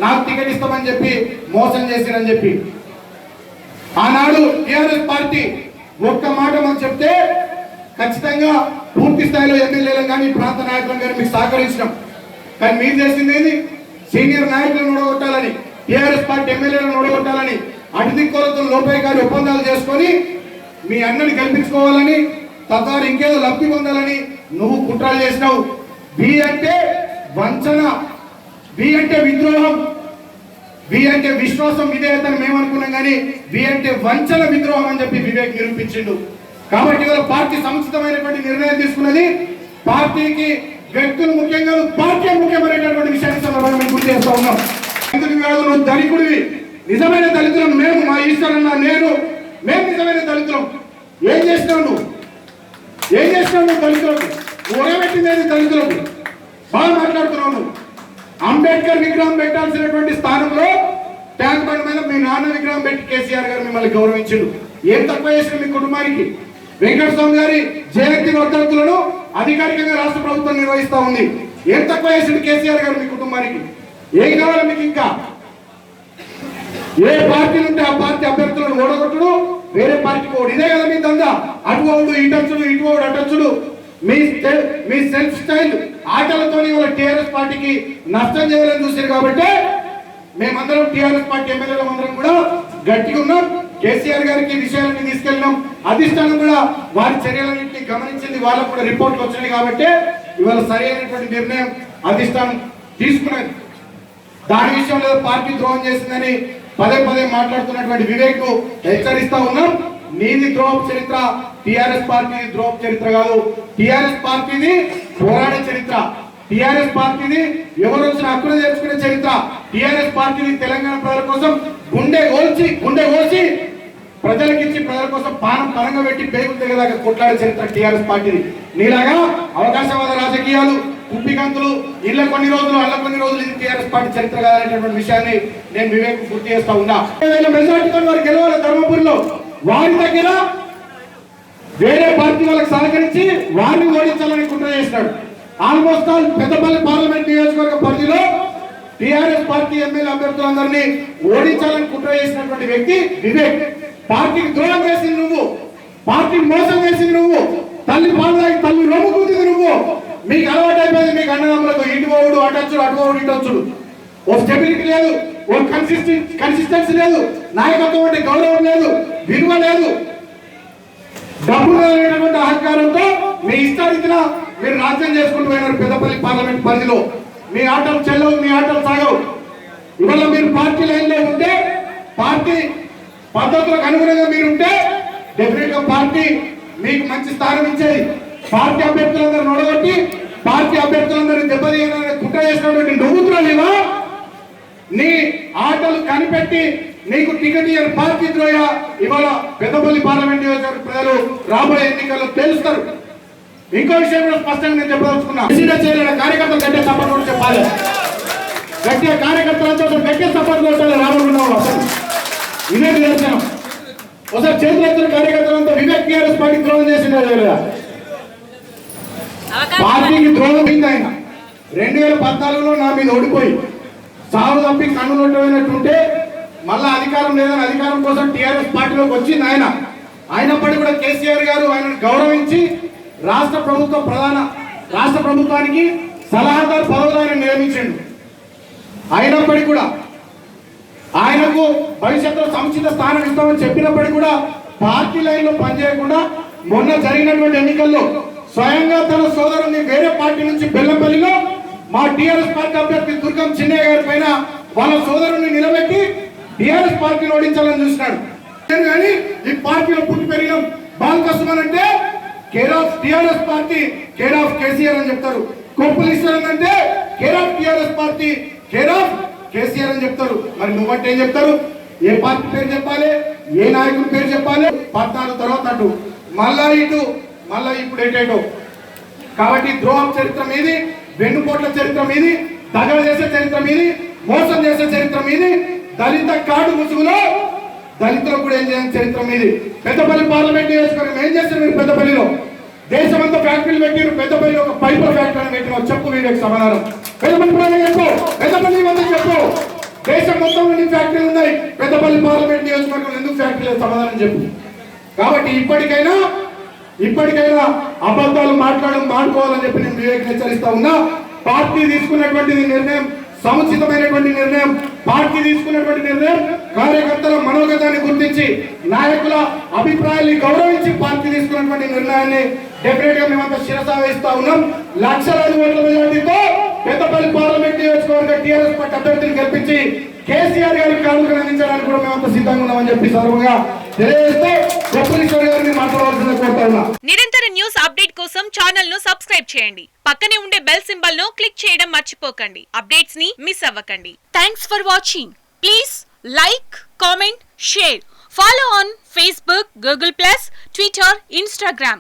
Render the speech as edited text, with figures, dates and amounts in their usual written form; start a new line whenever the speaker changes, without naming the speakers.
నాకు టికెట్ ఇస్తామని చెప్పి మోసం చేసిరని చెప్పి ఆనాడు టీఆర్ఎస్ పార్టీ ఒక్క మాట మనం చెప్తే ఖచ్చితంగా పూర్తి స్థాయిలో ఎమ్మెల్యేలను కానీ ప్రాంత నాయకులను కానీ మీకు సహకరించడం. కానీ మీరు చేసింది ఏంది? సీనియర్ నాయకులను ఓడగొట్టాలని, టీఆర్ఎస్ పార్టీ ఎమ్మెల్యేలను ఓడగొట్టాలని, అటుదిక్కులతో లోపే గారి ఒప్పందాలు చేసుకొని మీ అన్నని కల్పించుకోవాలని, తద్వారా ఇంకేదో లబ్ధి పొందాలని నువ్వు కుట్రలు చేసినావు. బి అంటే వంచన, బి అంటే విద్రోహం, బి అంటే విశ్వాసం విధేయతను మేము అనుకున్నాం. కానీ బి అంటే వంచన, విద్రోహం అని చెప్పి వివేక్ నిరూపించిండు. కాబట్టి ఇవాళ పార్టీ సముచితమైనటువంటి నిర్ణయం తీసుకున్నది. పార్టీకి వ్యక్తులు ముఖ్యంగా పార్టీ ముఖ్యమైనటువంటి విషయాన్ని సందర్భంగా మేము గుర్తు చేస్తా ఉన్నాం. నువ్వు ధనికుడివి, నిజమైన దళితులం మేము, మా ఈశ్వరన్న నేను, మేము నిజమైన దళితులం. ఏం చేసినావు నువ్వు? ఏం చేసినావు నువ్వు దళితులకు? ఊరబెట్టింది దళితులకు. బాగా మాట్లాడుతున్నావు నువ్వు. అంబేద్కర్ విగ్రహం పెట్టాల్సినటువంటి స్థానంలో ట్యాంక్ బండ్ మీద మీ నాన్న విగ్రహం పెట్టి కేసీఆర్ గారు మిమ్మల్ని గౌరవించిండు. ఏం తక్కువ చేసిన మీ కుటుంబానికి? వెంకటస్వామి గారి జయంతి వర్ధంతులను అధికారికంగా రాష్ట్ర ప్రభుత్వం నిర్వహిస్తా ఉంది. ఏం తక్కువ చేసిండు కేసీఆర్ గారు మీ కుటుంబానికి? ఏం కావాలి మీకు? ఇంకా ఏ పార్టీ ఉంటే ఆ పార్టీ అభ్యర్థులను ఓడగొట్టుడు, వేరే పార్టీకి ఓడు. ఇదే కదా మీ దందా. అటు ఓడు ఇటచ్చుడు, ఇటు ఓడు అటచ్చుడు. మీ సెల్ఫ్ స్టైల్ ఆటలతో వాళ్ళ టీఆర్ఎస్ పార్టీకి నష్టం చేయాలని చూసారు. కాబట్టి మేమందరం టీఆర్ఎస్ పార్టీ ఎమ్మెల్యేలు అందరం కూడా గట్టిగా ఉన్నాం. కేసీఆర్ గారికి విషయాలన్నీ తీసుకెళ్ళినాం. అధిష్టానం కూడా వారి చర్యలన్నింటినీ గమనించింది. వాళ్ళకు కూడా రిపోర్ట్లు వచ్చినాయి. కాబట్టి ఇవాళ సరైనటువంటి నిర్ణయం అధిష్టానం తీసుకున్నది. దాని విషయంలో పార్టీ ద్రోహం చేసిందని పదే పదే మాట్లాడుతున్నటువంటి వివేక్ ను హెచ్చరిస్తా ఉన్నాం. నీది ద్రోహపు చరిత్ర, టిఆర్ఎస్ పార్టీది ద్రోహపు చరిత్ర కాదు. టిఆర్ఎస్ పార్టీది పోరాడే చరిత్ర, టిఆర్ఎస్ పార్టీది ఎవరు వచ్చిన హక్కులు తెచ్చుకునే చరిత్ర, టిఆర్ఎస్ పార్టీది తెలంగాణ ప్రజల కోసం గుండె కోసి ప్రజలకిచ్చి ప్రజల కోసం పరంగా పెట్టి పేగులు తెగదాకా కొట్లాడే చరిత్ర టిఆర్ఎస్ పార్టీది. నీలాగా అవకాశవాద రాజకీయాలు, కుప్పికంతులు, ఇళ్ళ కొన్ని రోజులు అల్ల కొన్ని రోజులు ఇది టీఆర్ఎస్ పార్టీ చరిత్ర కాదనేటువంటి విషయాన్ని నేను వివేక్ గుర్తు చేస్తా ఉన్నా. మెజార్టీతో వారు గెలవాలి ధర్మపురిలో. వారి దగ్గర వేరే పార్టీ వాళ్ళకి సహకరించి వారిని ఓడించాలని కుట్ర చేసినాడు. ఆల్మోస్ట్ ఆల్ పెద్దపల్లి పార్లమెంట్ నియోజకవర్గ పరిధిలో టీఆర్ఎస్ పార్టీ ఎమ్మెల్యే అభ్యర్థులందరినీ ఓడించాలని కుట్ర చేసినటువంటి వ్యక్తి వివేక్. పార్టీకి ద్రోహం చేసింది నువ్వు, పార్టీకి మోసం చేసింది నువ్వు, తల్లి పాలు తాగి తల్లి రొమ్ము కూతుంది నువ్వు. మీకు అలవాటు అయిపోయింది మీ అన్నదమ్ములకు ఇటు పోవుడు అటొచ్చుడు, అటు పోవుడు ఇటొచ్చుడు. ఓ స్టెబిలిటీ లేదు, ఓ కన్సిస్టెన్సీ లేదు, నాయకత్వం అంటే గౌరవం లేదు, విలువ లేదు. డబ్బులు లేనటువంటి అహంకారంతో మీ ఇష్టారీతిన మీరు రాజ్యం చేసుకుంటూ పోయినారు పెద్దపల్లి పార్లమెంట్ పరిధిలో. మీ ఆటలు చెల్లవు, మీ ఆటలు సాగవు. ఇవాళ మీరు పార్టీ లైన్లో ఉంటే, పార్టీ పద్ధతులకు అనుగుణంగా మీరుంటే డెఫినెట్ గా పార్టీ మీకు మంచి స్థానం ఇచ్చేది. పార్టీ అభ్యర్థులందరూ నొడగొట్టి పార్టీ అభ్యర్థులందరూ దెబ్బతీయాలని కుట్ర చేసినటువంటి నువ్వుతున్నా నీ ఆటలు కనిపెట్టి నీకు టికెట్ ఇయ్యని పార్టీ ద్రోహ ఇవాళ పెద్దపల్లి పార్లమెంట్ నియోజకవర్గ ప్రజలు రాబోయే ఎన్నికల్లో తెలుస్తారు. ఇంకో విషయం కూడా స్పష్టంగా నేను చెప్పదలుచుకున్నా. చేయలేని కార్యకర్తలు గట్టే సపోర్ట్ కూడా చెప్పాలి. గట్టిగా కార్యకర్తలతో గట్టిగా సపోర్ట్ కొట్టాలి. రాబోతున్నాం అసలు ఇదే నిదర్శనం. ఒకసారి చేతులెత్తున్న కార్యకర్తలంతా వివేక్ టీఆర్ఎస్ పార్టీ ద్రోహం చేసినారు లేదా? పార్టీకి ద్రోహం అయింది ఆయన. 2014లో నా మీద ఓడిపోయి సాగు తప్పి కన్ను నొట్టమైనట్టుంటే మళ్ళా అధికారం లేదని అధికారం కోసం టీఆర్ఎస్ పార్టీలోకి వచ్చింది ఆయన. అయినప్పటికీ కూడా కేసీఆర్ గారు ఆయనను గౌరవించి రాష్ట్ర ప్రభుత్వానికి సలహాదారు పదవులు ఆయన నియమించండు. అయినప్పటికీ కూడా ఆయనకు భవిష్యత్తులో సముచిత స్థానం ఇస్తామని చెప్పినప్పటికీ కూడా పార్టీ లైన్లో పనిచేయకుండా మొన్న జరిగినటువంటి ఎన్నికల్లో స్వయంగా తన సోదరుని వేరే పార్టీ నుంచి బెల్లంపల్లిలో మా టీఆర్ఎస్ పార్టీ అభ్యర్థి దుర్గం చిన్నయ్య గారి పైన వాళ్ళ సోదరుని నిలబెట్టి టీఆర్ఎస్ పార్టీని ఓడించాలని చూసినాడు. కానీ ఈ పార్టీలో పుట్టి పెరిగిన బాలకృష్ణ అంటే care of TRS party, care of KCR అని చెప్తారు. కొప్పులు ఇస్తారంటే care of TRS party, care of KCR అని చెప్తారు. మరి నువ్వంటే ఏం చెప్తారు? ఏ పార్టీ పేరు చెప్పాలి, ఏ నాయకుడి పేరు చెప్పాలి? 14 తర్వాత అటు మళ్ళా ఇటు మళ్ళా ఇప్పుడు ఏటేటో. కాబట్టి ద్రోహం చరిత్ర మీది, వెన్నుపోట్ల చరిత్ర మీది, దగలు చేసే చరిత్ర మీది, మోసం చేసే చరిత్ర మీది, దళిత కార్డు ముసుగులో దళితులకు కూడా ఏం చేయాలి చరిత్ర మీది. పెద్దపల్లి పార్లమెంట్ నియోజకవర్గం ఏం చేస్తారు మీరు? పెద్దపల్లిలో దేశమంతా ఫ్యాక్టరీలు పెట్టారు, పెద్దపల్లి ఒక పైపర్ ఫ్యాక్టరీ పెట్టిన చెప్పు వీళ్ళకి సమాధానం. పెద్దపల్లి ప్రజలు చెప్పు, పెద్దపల్లి మంది చెప్పు. దేశం మొత్తం ఎన్ని ఫ్యాక్టరీలు ఉన్నాయి, పెద్దపల్లి పార్లమెంట్ నియోజకవర్గంలో ఎందుకు ఫ్యాక్టరీ లేదు? సమాధానం చెప్పు. కాబట్టి ఇప్పటికైనా అబద్ధాలు మానుకోవాలని చెప్పి నేను వివేక్ హెచ్చరిస్తా ఉన్నా. పార్టీ తీసుకున్నటువంటి నిర్ణయం సముచితమైనటువంటి నిర్ణయం. పార్టీ తీసుకున్నటువంటి నిర్ణయం కార్యకర్తల మనోగతాన్ని గుర్తించి నాయకుల అభిప్రాయాన్ని గౌరవించి పార్టీ తీసుకున్నటువంటి నిర్ణయాన్ని డెఫినెట్ గా మేమంతా శిరసా వేస్తా ఉన్నాం. లక్షలాది ఓట్ల మెజార్టీతో పెద్దపల్లి పార్లమెంట్ నియోజకవర్గ టీఆర్ఎస్ పార్టీ అభ్యర్థిని గెలిపించి కేసీఆర్ గారికి కానుకలు అందించడానికి కూడా మేమంతా సిద్ధంగా ఉన్నామని చెప్పి సర్వగా తెలియజేస్తే గొప్పలీశ్వర్ గారిని మాట్లాడవలసిందిగా కోరుతా ఉన్నా.
నిరంతర న్యూస్ అప్డేట్ కోసం ఛానల్ ను సబ్స్క్రైబ్ చేయండి. పక్కనే ఉండే బెల్ సింబల్ ను క్లిక్ చేయడం మర్చిపోకండి. అప్డేట్స్ ని మిస్ అవ్వకండి. Thanks for watching. Please like, comment, share. Follow on Facebook, Google+, Twitter, Instagram.